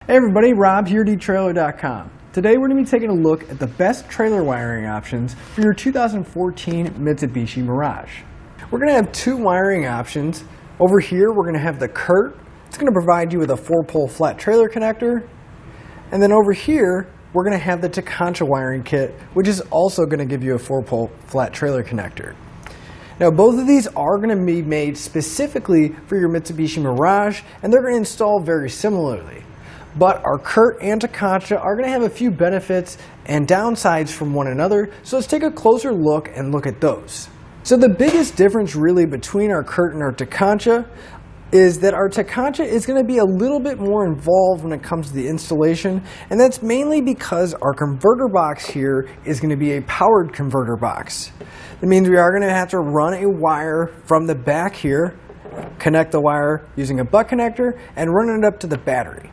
Hey everybody, Rob here at etrailer.com. Today we're going to be taking a look at the best trailer wiring options for your 2014 Mitsubishi Mirage. We're going to have two wiring options. Over here we're going to have the Curt. It's going to provide you with a 4-pole flat trailer connector. And then over here we're going to have the Tekonsha wiring kit, which is also going to give you a 4-pole flat trailer connector. Now both of these are going to be made specifically for your Mitsubishi Mirage, and they're going to install very similarly. But our Curt and Tekonsha are going to have a few benefits and downsides from one another, so let's take a closer look and look at those. So the biggest difference really between our Curt and our Tekonsha is that our Tekonsha is going to be a little bit more involved when it comes to the installation, and that's mainly because our converter box here is going to be a powered converter box. That means we are going to have to run a wire from the back here, connect the wire using a butt connector, and run it up to the battery.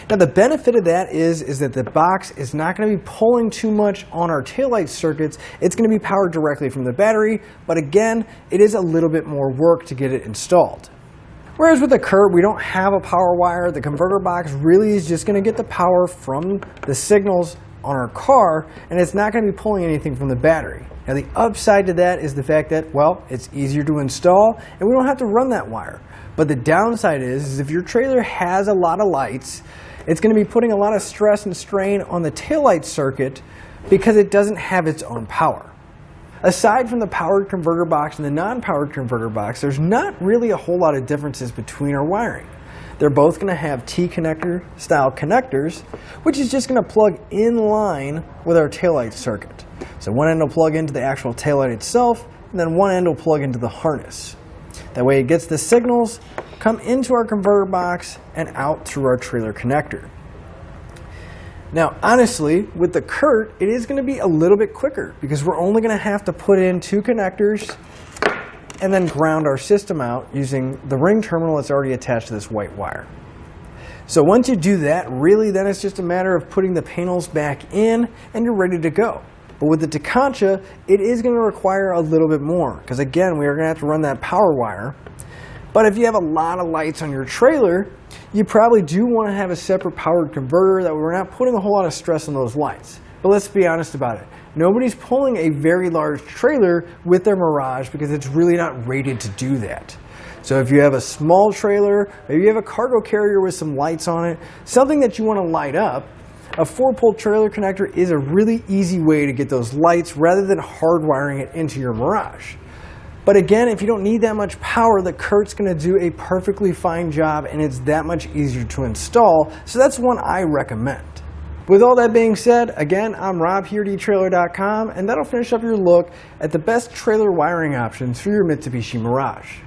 Now the benefit of that is that the box is not going to be pulling too much on our taillight circuits. It's going to be powered directly from the battery, but again, it is a little bit more work to get it installed. Whereas with the Curt, we don't have a power wire. The converter box really is just going to get the power from the signals on our car, and it's not going to be pulling anything from the battery. Now the upside to that is the fact that, well, it's easier to install and we don't have to run that wire. But the downside is if your trailer has a lot of lights, it's going to be putting a lot of stress and strain on the taillight circuit because it doesn't have its own power. Aside from the powered converter box and the non-powered converter box, there's not really a whole lot of differences between our wiring. They're both going to have T-connector style connectors, which is just going to plug in line with our taillight circuit. So one end will plug into the actual taillight itself, and then one end will plug into the harness. That way it gets the signals, come into our converter box, and out through our trailer connector. Now honestly, with the Curt, it is going to be a little bit quicker because we're only going to have to put in 2 connectors and then ground our system out using the ring terminal that's already attached to this white wire. So once you do that, really then it's just a matter of putting the panels back in and you're ready to go. But with the Tekonsha, it is going to require a little bit more because again, we are going to have to run that power wire. But if you have a lot of lights on your trailer, you probably do want to have a separate powered converter that we're not putting a whole lot of stress on those lights. But let's be honest about it. Nobody's pulling a very large trailer with their Mirage because it's really not rated to do that. So if you have a small trailer, maybe you have a cargo carrier with some lights on it, something that you want to light up, a 4-pole trailer connector is a really easy way to get those lights rather than hardwiring it into your Mirage. But again, if you don't need that much power, the Curt's going to do a perfectly fine job and it's that much easier to install, so that's one I recommend. With all that being said, again, I'm Rob here at etrailer.com, and that'll finish up your look at the best trailer wiring options for your Mitsubishi Mirage.